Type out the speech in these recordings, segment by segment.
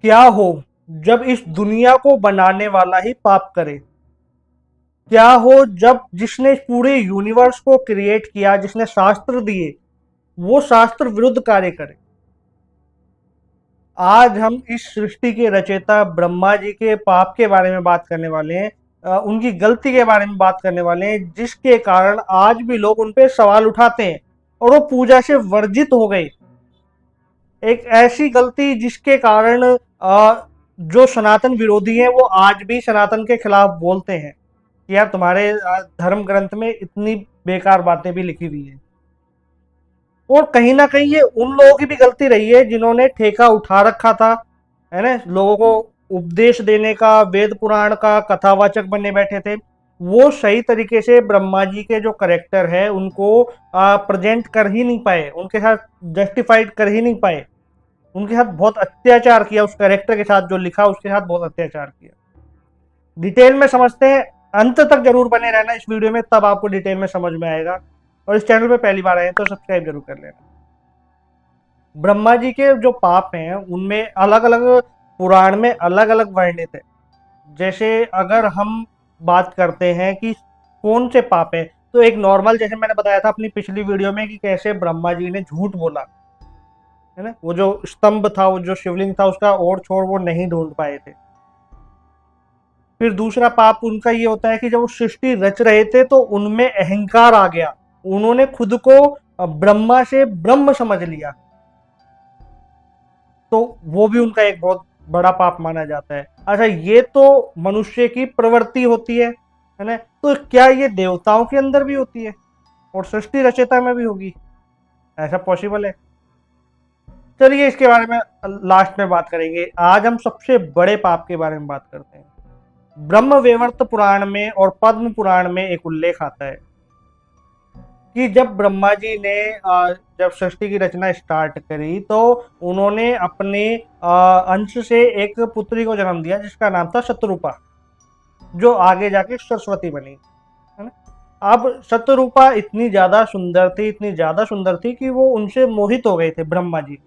क्या हो जब इस दुनिया को बनाने वाला ही पाप करे? क्या हो जब जिसने इस पूरे यूनिवर्स को क्रिएट किया, जिसने शास्त्र दिए, वो शास्त्र विरुद्ध कार्य करे? आज हम इस सृष्टि के रचयिता ब्रह्मा जी के पाप के बारे में बात करने वाले हैं, उनकी गलती के बारे में बात करने वाले हैं, जिसके कारण आज भी लोग उन पे सवाल उठाते हैं और वो पूजा से वर्जित हो गए। एक ऐसी गलती जिसके कारण जो सनातन विरोधी हैं वो आज भी सनातन के खिलाफ बोलते हैं कि यार तुम्हारे धर्म ग्रंथ में इतनी बेकार बातें भी लिखी हुई हैं। और कहीं ना कहीं ये उन लोगों की भी गलती रही है जिन्होंने ठेका उठा रखा था, है ना, लोगों को उपदेश देने का, वेद पुराण का कथावाचक बनने बैठे थे। वो सही तरीके से ब्रह्मा जी के जो करेक्टर है उनको प्रेजेंट कर ही नहीं पाए, उनके साथ जस्टिफाइड कर ही नहीं पाए। उनके साथ बहुत अत्याचार किया, उस कैरेक्टर के साथ जो लिखा उसके साथ बहुत अत्याचार किया। डिटेल में समझते हैं, अंत तक जरूर बने रहना इस वीडियो में, तब आपको डिटेल में समझ में आएगा। और इस चैनल पे पहली बार आए तो सब्सक्राइब जरूर कर लेना। ब्रह्मा जी के जो पाप हैं उनमें अलग अलग पुराण में अलग अलग वर्णित है। जैसे अगर हम बात करते हैं कि कौन से पाप है, तो एक नॉर्मल, जैसे मैंने बताया था अपनी पिछली वीडियो में कि कैसे ब्रह्मा जी ने झूठ बोला, है ना, वो जो स्तंभ था, वो जो शिवलिंग था, उसका ओर छोर वो नहीं ढूंढ पाए थे। फिर दूसरा पाप उनका ये होता है कि जब वो सृष्टि रच रहे थे तो उनमें अहंकार आ गया, उन्होंने खुद को ब्रह्मा से ब्रह्म समझ लिया, तो वो भी उनका एक बहुत बड़ा पाप माना जाता है। अच्छा, ये तो मनुष्य की प्रवृत्ति होती है ना, तो क्या ये देवताओं के अंदर भी होती है और सृष्टि रचयिता में भी होगी? ऐसा पॉसिबल है? चलिए इसके बारे में लास्ट में बात करेंगे। आज हम सबसे बड़े पाप के बारे में बात करते हैं। ब्रह्म वैवर्त पुराण में और पद्म पुराण में एक उल्लेख आता है कि जब ब्रह्मा जी ने जब सृष्टि की रचना स्टार्ट करी तो उन्होंने अपने अंश से एक पुत्री को जन्म दिया जिसका नाम था शतरूपा, जो आगे जाके सरस्वती बनी, है ना। अब शतरूपा इतनी ज्यादा सुंदर थी, इतनी ज्यादा सुंदर थी कि वो उनसे मोहित हो गए थे ब्रह्मा जी।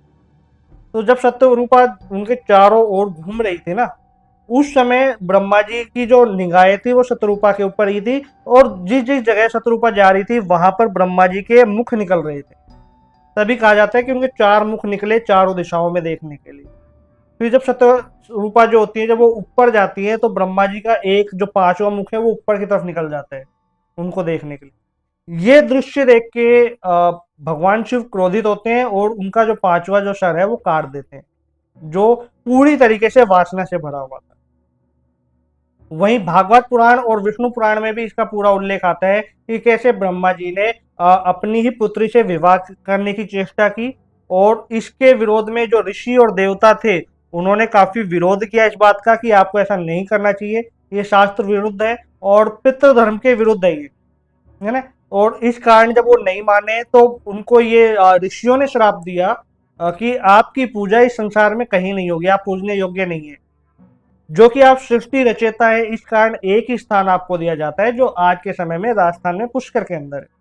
तो जब शतरूपा उनके चारों ओर घूम रही थी ना, उस समय ब्रह्मा जी की जो निगाहें थी वो शतरूपा के ऊपर ही थी, और जिस जिस जगह शतरूपा जा रही थी वहां पर ब्रह्मा जी के मुख निकल रहे थे। तभी कहा जाता है कि उनके चार मुख निकले चारों दिशाओं में देखने के लिए। फिर जब शतरूपा जो होती है, जब वो ऊपर जाती है तो ब्रह्मा जी का एक जो पांचवा मुख है वो ऊपर की तरफ निकल जाता है उनको देखने के लिए। ये दृश्य देख के भगवान शिव क्रोधित होते हैं और उनका जो पांचवा जो सर है वो काट देते हैं, जो पूरी तरीके से वासना से भरा हुआ था। वहीं भागवत पुराण और विष्णु पुराण में भी इसका पूरा उल्लेख आता है कि कैसे ब्रह्मा जी ने अपनी ही पुत्री से विवाह करने की चेष्टा की, और इसके विरोध में जो ऋषि और देवता थे उन्होंने काफी विरोध किया इस बात का कि आपको ऐसा नहीं करना चाहिए, ये शास्त्र विरुद्ध है और पितृ धर्म के विरुद्ध है ये, है ना। और इस कारण जब वो नहीं माने तो उनको ये ऋषियों ने श्राप दिया कि आपकी पूजा इस संसार में कहीं नहीं होगी, आप पूजने योग्य नहीं है, जो कि आप सृष्टि रचयिता है, इस कारण एक ही स्थान आपको दिया जाता है जो आज के समय में राजस्थान में पुष्कर के अंदर है।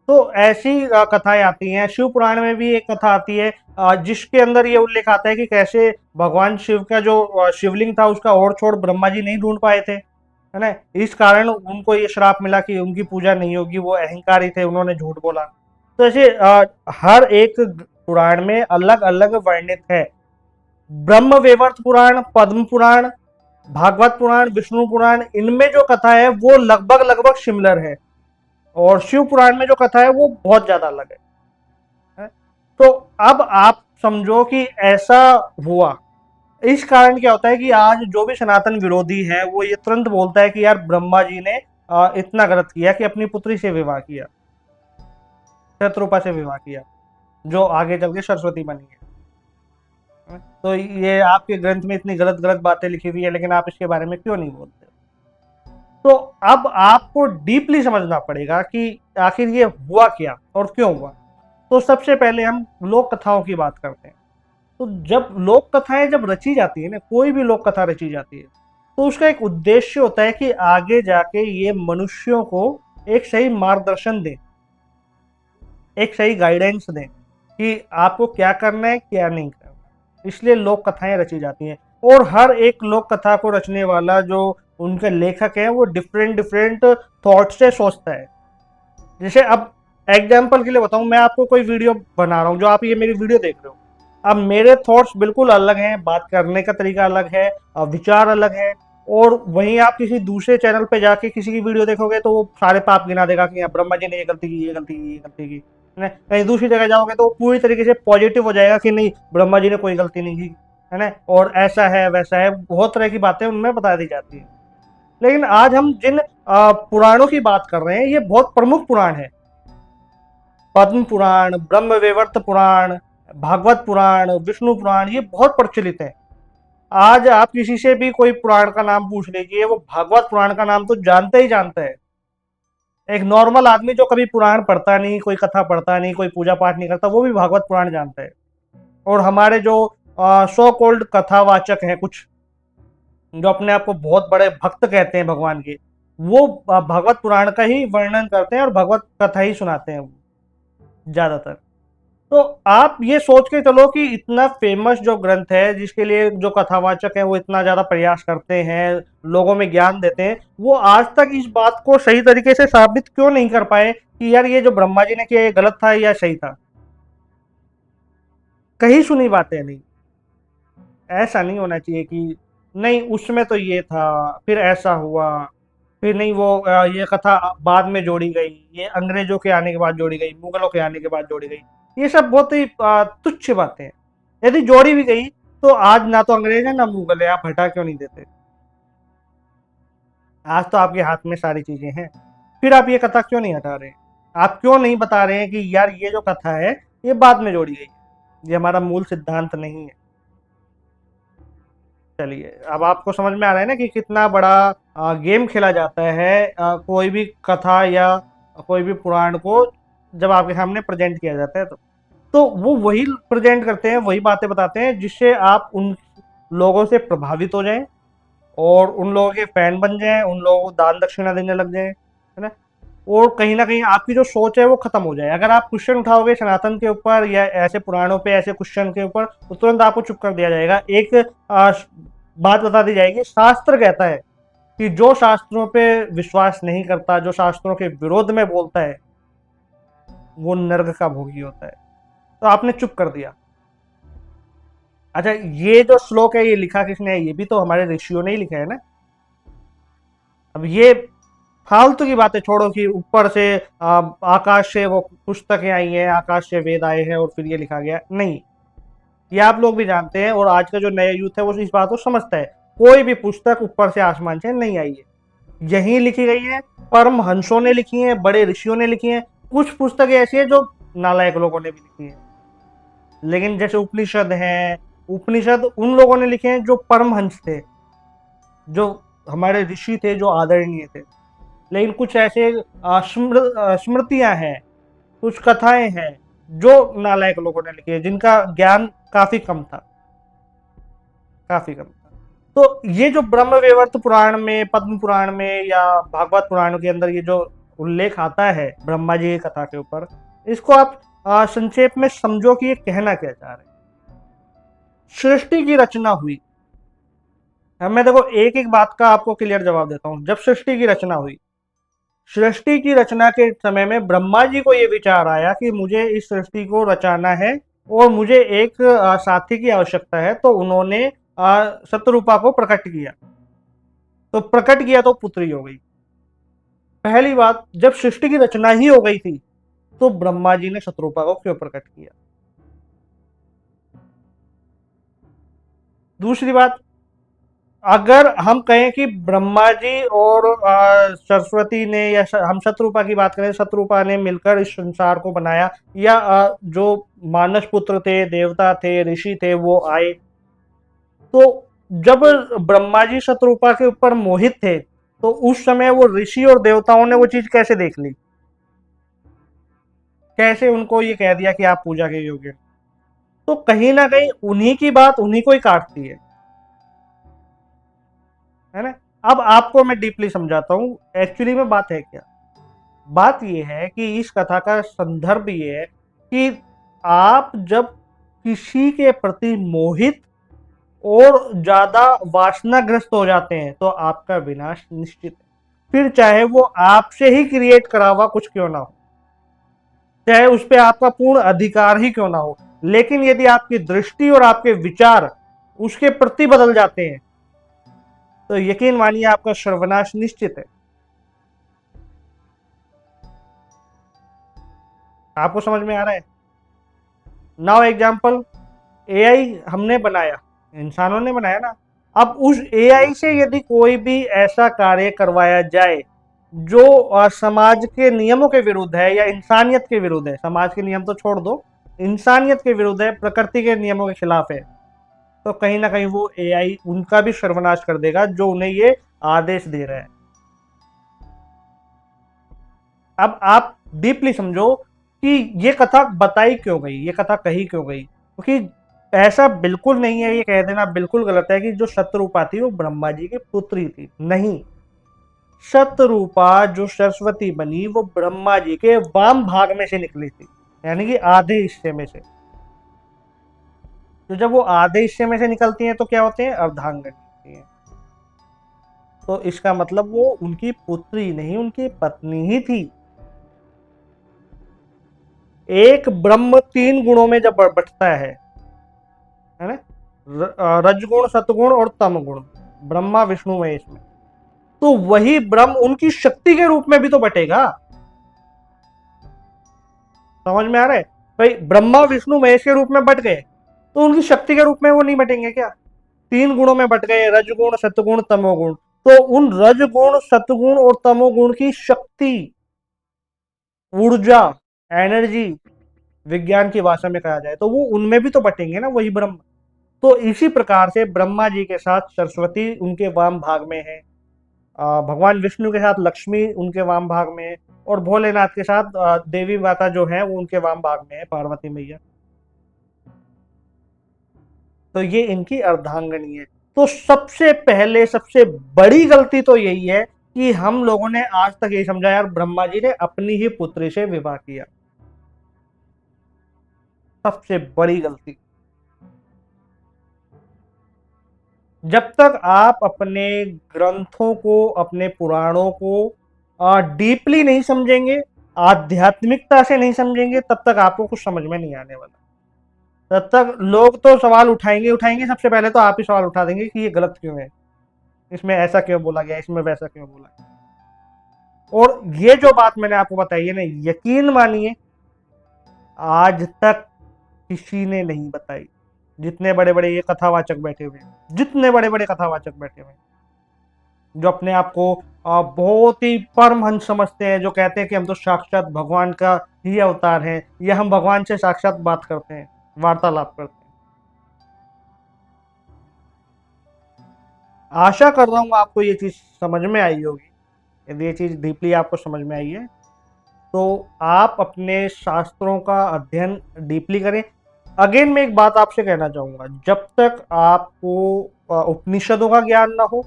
तो ऐसी कथाएं आती हैं। शिव पुराण में भी एक कथा आती है जिसके अंदर ये उल्लेख आता है कि कैसे भगवान शिव का जो शिवलिंग था उसका ओर छोर ब्रह्मा जी नहीं ढूंढ पाए थे, है ना। इस कारण उनको ये श्राप मिला कि उनकी पूजा नहीं होगी, वो अहंकारी थे, उन्होंने झूठ बोला। तो ऐसे हर एक पुराण में अलग अलग वर्णित है। ब्रह्म वैवर्त पुराण, पद्म पुराण, भागवत पुराण, विष्णु पुराण, इनमें जो कथा है वो लगभग लगभग सिमिलर है, और शिव पुराण में जो कथा है वो बहुत ज्यादा अलग है। तो अब आप समझो कि ऐसा हुआ, इस कारण क्या होता है कि आज जो भी सनातन विरोधी है वो ये तुरंत बोलता है कि यार ब्रह्मा जी ने इतना गलत किया कि अपनी पुत्री से विवाह किया, शत्रुपा से विवाह किया, जो आगे चल के सरस्वती बनी है। तो ये आपके ग्रंथ में इतनी गलत गलत बातें लिखी हुई है, लेकिन आप इसके बारे में क्यों नहीं बोलते? तो अब आपको डीपली समझना पड़ेगा कि आखिर ये हुआ क्या और क्यों हुआ। तो सबसे पहले हम लोक कथाओं की बात करते हैं। तो जब लोक कथाएं जब रची जाती है ना, कोई भी लोक कथा रची जाती है, तो उसका एक उद्देश्य होता है कि आगे जाके ये मनुष्यों को एक सही मार्गदर्शन दे, एक सही गाइडेंस दें कि आपको क्या करना है क्या नहीं करना। इसलिए लोक कथाएं रची जाती हैं। और हर एक लोक कथा को रचने वाला जो उनके लेखक है वो डिफरेंट डिफरेंट थॉट से सोचता है। जैसे अब एग्जाम्पल के लिए बताऊं, मैं आपको कोई वीडियो बना रहा हूं, जो आप ये मेरी वीडियो देख रहे हो, अब मेरे थॉट्स बिल्कुल अलग हैं, बात करने का तरीका अलग है, विचार अलग है। और वहीं आप किसी दूसरे चैनल पे जाके किसी की वीडियो देखोगे तो वो सारे पाप गिना देगा कि ब्रह्मा जी ने ये गलती की, ये गलती की, ये गलती की, है ना। कहीं दूसरी जगह जाओगे तो वो पूरी तरीके से पॉजिटिव हो जाएगा कि नहीं, ब्रह्मा जी ने कोई गलती नहीं की, है ना, और ऐसा है वैसा है, बहुत तरह की बातें उनमें बता दी जाती है। लेकिन आज हम जिन पुराणों की बात कर रहे हैं ये बहुत प्रमुख पुराण है। पद्म पुराण, ब्रह्मवैवर्त पुराण, भागवत पुराण, विष्णु पुराण, ये बहुत प्रचलित है। आज आप किसी से भी कोई पुराण का नाम पूछ लीजिए, वो भागवत पुराण का नाम तो जानता ही जानता है। एक नॉर्मल आदमी जो कभी पुराण पढ़ता नहीं, कोई कथा पढ़ता नहीं, कोई पूजा पाठ नहीं करता, वो भी भागवत पुराण जानता है। और हमारे जो सो कॉल्ड कथावाचक हैं कुछ, जो अपने आप को बहुत बड़े भक्त कहते हैं भगवान के, वो भागवत पुराण का ही वर्णन करते हैं और भगवत कथा ही सुनाते हैं ज्यादातर। तो आप ये सोच के चलो कि इतना फेमस जो ग्रंथ है, जिसके लिए जो कथावाचक है वो इतना ज्यादा प्रयास करते हैं, लोगों में ज्ञान देते हैं, वो आज तक इस बात को सही तरीके से साबित क्यों नहीं कर पाए कि यार ये जो ब्रह्मा जी ने किया ये गलत था या सही था। कहीं सुनी बातें नहीं। ऐसा नहीं होना चाहिए कि नहीं उसमें तो ये था, फिर ऐसा हुआ, फिर नहीं वो ये कथा बाद में जोड़ी गई, ये अंग्रेजों के आने के बाद जोड़ी गई, मुगलों के आने के बाद जोड़ी गई। ये सब बहुत ही तुच्छ बातें हैं। यदि जोड़ी भी गई तो आज ना तो अंग्रेज है ना मुगल है, आप हटा क्यों नहीं देते। आज तो आपके हाथ में सारी चीजें हैं, फिर आप ये कथा क्यों नहीं हटा रहे। आप क्यों नहीं बता रहे हैं कि यार ये जो कथा है ये बाद में जोड़ी गई, ये हमारा मूल सिद्धांत नहीं है। चलिए, अब आपको समझ में आ रहा है ना कि कितना बड़ा गेम खेला जाता है कोई भी कथा या कोई भी पुराण को जब आपके सामने प्रेजेंट किया जाता है तो वो वही प्रेजेंट करते हैं, वही बातें बताते हैं जिससे आप उन लोगों से प्रभावित हो जाएं और उन लोगों के फैन बन जाएं, उन लोगों को दान दक्षिणा देने लग जाएं, है ना। और कहीं ना कहीं आपकी जो सोच है वो खत्म हो जाए। अगर आप क्वेश्चन उठाओगे सनातन के ऊपर या ऐसे पुराणों पे ऐसे क्वेश्चन के ऊपर तो तुरंत आपको चुप कर दिया जाएगा। एक बात बता दी जाएगी, शास्त्र कहता है कि जो शास्त्रों पे विश्वास नहीं करता, जो शास्त्रों के विरोध में बोलता है, वो नर्क का भोगी होता है। तो आपने चुप कर दिया। अच्छा, ये जो श्लोक है ये लिखा किसने है? ये भी तो हमारे ऋषियों ने ही लिखा है ना। अब ये फालतू की बातें छोड़ो कि ऊपर से आकाश से वो पुस्तकें आई हैं, आकाश से वेद आए हैं और फिर ये लिखा गया, नहीं। ये आप लोग भी जानते हैं और आज का जो नया यूथ है वो इस बात को समझता है। कोई भी पुस्तक ऊपर से आसमान से नहीं आई है, यही लिखी गई है, परमहंसों ने लिखी है, बड़े ऋषियों ने लिखी है। कुछ पुस्तकें ऐसी है जो नालायक लोगों ने भी लिखी है, लेकिन जैसे उपनिषद है, उपनिषद उन लोगों ने लिखे हैं जो परमहंस थे, जो हमारे ऋषि थे, जो आदरणीय थे। लेकिन कुछ ऐसे स्मृतियां हैं, कुछ कथाएं हैं जो नालायक लोगों ने लिखी है, जिनका ज्ञान काफी कम था, काफी कम था। तो ये जो ब्रह्मवैवर्त पुराण में, पद्म पुराण में या भागवत पुराण के अंदर ये जो उल्लेख आता है ब्रह्मा जी की कथा के ऊपर, इसको आप संक्षेप में समझो कि ये कहना क्या चाह रहे हैं। सृष्टि की रचना हुई। अब मैं देखो एक एक बात का आपको क्लियर जवाब देता हूं। जब सृष्टि की रचना हुई, सृष्टि की रचना के समय में ब्रह्मा जी को यह विचार आया कि मुझे इस सृष्टि को रचाना है और मुझे एक साथी की आवश्यकता है। तो उन्होंने शतरूपा को प्रकट किया। तो प्रकट किया तो पुत्री हो गई। पहली बात, जब सृष्टि की रचना ही हो गई थी तो ब्रह्मा जी ने शतरूपा को क्यों प्रकट किया? दूसरी बात, अगर हम कहें कि ब्रह्मा जी और सरस्वती ने या हम शतरूपा की बात करें, शतरूपा ने मिलकर इस संसार को बनाया, या जो मानस पुत्र थे, देवता थे, ऋषि थे, वो आए, तो जब ब्रह्मा जी शतरूपा के ऊपर मोहित थे तो उस समय वो ऋषि और देवताओं ने वो चीज कैसे देख ली? कैसे उनको ये कह दिया कि आप पूजा के योग्य? तो कहीं ना कहीं उन्हीं की बात उन्हीं को ही काटती है ना। अब आपको मैं डीपली समझाता हूं एक्चुअली में बात है क्या। बात यह है कि इस कथा का संदर्भ ये है कि आप जब किसी के प्रति मोहित और ज्यादा वासनाग्रस्त हो जाते हैं तो आपका विनाश निश्चित है। फिर चाहे वो आपसे ही क्रिएट करा हुआ कुछ क्यों ना हो, चाहे उस पर आपका पूर्ण अधिकार ही क्यों ना हो, लेकिन यदि आपकी दृष्टि और आपके विचार उसके प्रति बदल जाते हैं तो यकीन मानिए आपका सर्वनाश निश्चित है। आपको समझ में आ रहा है? नाउ एग्जाम्पल, एआई हमने बनाया, इंसानों ने बनाया ना। अब उस एआई से यदि कोई भी ऐसा कार्य करवाया जाए जो समाज के नियमों के विरुद्ध है या इंसानियत के विरुद्ध है, समाज के नियम तो छोड़ दो, इंसानियत के विरुद्ध है, प्रकृति के नियमों के खिलाफ है, तो कहीं ना कहीं वो एआई उनका भी सर्वनाश कर देगा जो उन्हें ये आदेश दे रहा है। अब आप डीपली समझो कि ये कथा बताई क्यों गई, ये कथा कही क्यों गई, क्योंकि ऐसा बिल्कुल नहीं है, ये कह देना बिल्कुल गलत है कि जो शतरूपा थी वो ब्रह्मा जी की पुत्री थी। नहीं, शतरूपा जो सरस्वती बनी वो ब्रह्मा जी के वाम भाग में से निकली थी, यानी कि आधे हिस्से में से। तो जब वो आधे हिस्से में से निकलती हैं तो क्या होते हैं? अर्धांगनी होती हैं। तो इसका मतलब वो उनकी पुत्री नहीं, उनकी पत्नी ही थी। एक ब्रह्म तीन गुणों में जब बंटता है ना, रजगुण, सतगुण और तमगुण, ब्रह्मा विष्णु महेश में, तो वही ब्रह्म उनकी शक्ति के रूप में भी तो बटेगा। समझ में आ रहा है? भाई ब्रह्मा विष्णु महेश के रूप में बट गए तो उनकी शक्ति के रूप में वो नहीं बटेंगे क्या? तीन गुणों में बट गए, रजगुण, सतगुण, तमोगुण, तो उन रजगुण, सतगुण और तमोगुण की शक्ति, ऊर्जा, एनर्जी, विज्ञान की भाषा में कहा जाए तो वो उनमें भी तो बटेंगे ना, वही ब्रह्म। तो इसी प्रकार से ब्रह्मा जी के साथ सरस्वती उनके वाम भाग में है, भगवान विष्णु के साथ लक्ष्मी उनके वाम भाग में है, और भोलेनाथ के साथ देवी माता जो है वो उनके वाम भाग में है, पार्वती मैया। तो ये इनकी अर्धांगनी है। तो सबसे पहले सबसे बड़ी गलती तो यही है कि हम लोगों ने आज तक यही समझा यार ब्रह्मा जी ने अपनी ही पुत्री से विवाह किया। सबसे बड़ी गलती। जब तक आप अपने ग्रंथों को, अपने पुराणों को डीपली नहीं समझेंगे, आध्यात्मिकता से नहीं समझेंगे, तब तक आपको कुछ समझ में नहीं आने वाला। तब तक लोग तो सवाल उठाएंगे, सबसे पहले तो आप ही सवाल उठा देंगे कि ये गलत क्यों है, इसमें ऐसा क्यों बोला गया, इसमें वैसा क्यों बोला गया। और ये जो बात मैंने आपको बताई है ना, यकीन मानिए आज तक किसी ने नहीं बताई। जितने बड़े बड़े ये कथावाचक बैठे हुए हैं, जितने बड़े बड़े कथावाचक बैठे हुए हैं, जो अपने आप को बहुत ही परमहंस समझते हैं, जो कहते हैं कि हम तो साक्षात भगवान का ही अवतार हैं, या हम भगवान से साक्षात बात करते हैं, वार्तालाप करते हैं। आशा कर रहा हूं आपको ये चीज समझ में आई होगी। यदि ये चीज डीपली आपको समझ में आई है तो आप अपने शास्त्रों का अध्ययन डीपली करें। अगेन मैं एक बात आपसे कहना चाहूंगा, जब तक आपको उपनिषदों का ज्ञान ना हो,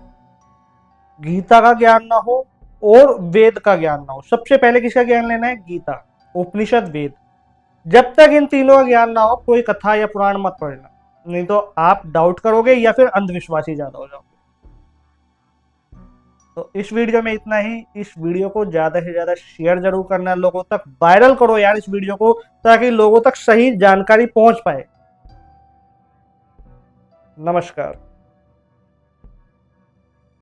गीता का ज्ञान ना हो और वेद का ज्ञान ना हो, सबसे पहले किसका ज्ञान लेना है? गीता, उपनिषद, वेद। जब तक इन तीनों का ज्ञान ना हो कोई कथा या पुराण मत पढ़ना, नहीं तो आप डाउट करोगे या फिर अंधविश्वासी ज्यादा हो जाओगे। तो इस वीडियो में इतना ही। इस वीडियो को ज्यादा से ज्यादा शेयर जरूर करना, लोगों तक वायरल करो यार इस वीडियो को, ताकि लोगों तक सही जानकारी पहुंच पाए। नमस्कार।